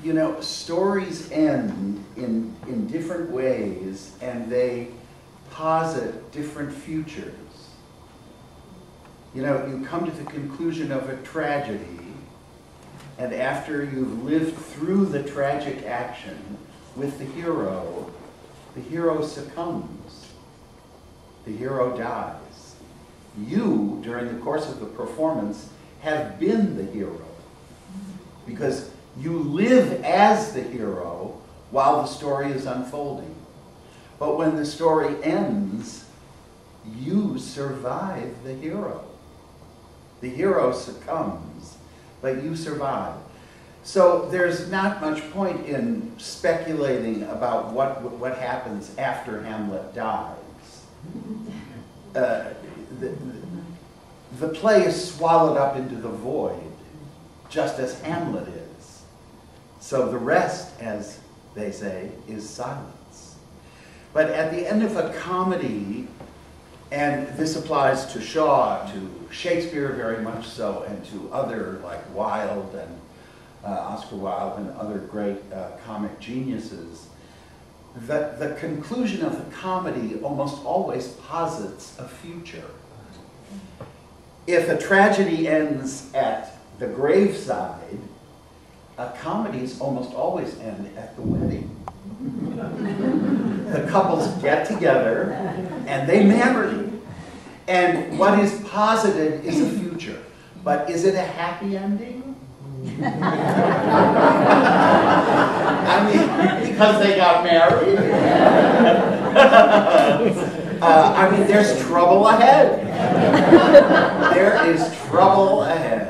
you know, stories end in different ways, and they posit different futures. You know, you come to the conclusion of a tragedy, and after you've lived through the tragic action with the hero succumbs. The hero dies. You, during the course of the performance, have been the hero, because you live as the hero while the story is unfolding. But when the story ends, you survive the hero. The hero succumbs, but you survive. So there's not much point in speculating about what happens after Hamlet dies. The play is swallowed up into the void, just as Hamlet is. So the rest, as they say, is silence. But at the end of a comedy, and this applies to Shaw, to Shakespeare very much so, and to other like Wilde and Oscar Wilde and other great comic geniuses, the conclusion of the comedy almost always posits a future. If a tragedy ends at the graveside, comedies almost always end at the wedding. The couples get together and they marry. And what is posited is a future. But is it a happy ending? I mean, because they got married? I mean, there's trouble ahead. There is trouble ahead.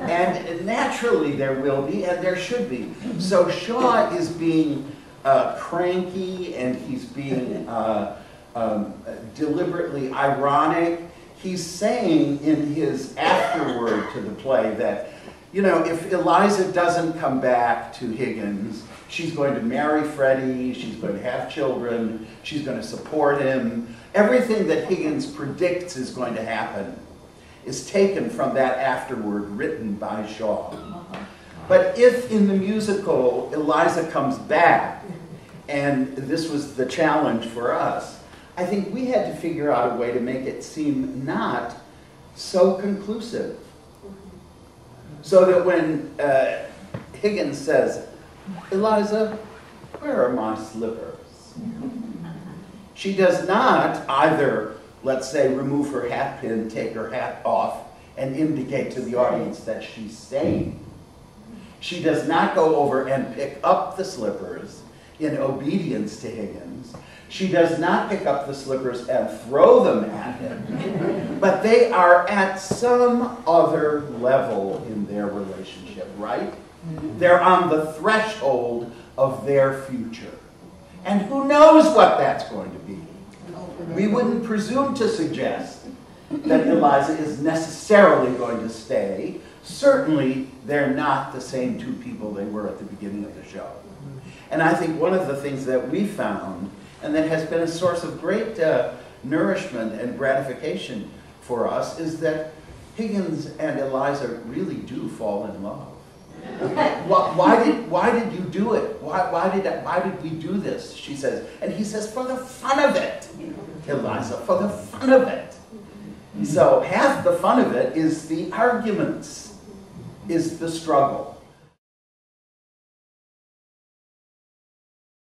And naturally there will be, and there should be. So Shaw is being cranky, and he's being deliberately ironic. He's saying in his afterword to the play that, you know, if Eliza doesn't come back to Higgins, she's going to marry Freddie, she's going to have children, she's going to support him. Everything that Higgins predicts is going to happen is taken from that afterword written by Shaw. But if in the musical Eliza comes back, and this was the challenge for us, I think we had to figure out a way to make it seem not so conclusive. So that when Higgins says, "Eliza, where are my slippers?" she does not either, let's say, remove her hat pin, take her hat off, and indicate to the audience that she's staying. She does not go over and pick up the slippers in obedience to Higgins. She does not pick up the slippers and throw them at him, but they are at some other level in their relationship, right? They're on the threshold of their future. And who knows what that's going to be? We wouldn't presume to suggest that Eliza is necessarily going to stay. Certainly, they're not the same two people they were at the beginning of the show. And I think one of the things that we found, and that has been a source of great nourishment and gratification for us, is that Higgins and Eliza really do fall in love. Why did you do it? Why did we do this? She says, and he says, for the fun of it, Eliza, for the fun of it. So half the fun of it is the arguments, is the struggle.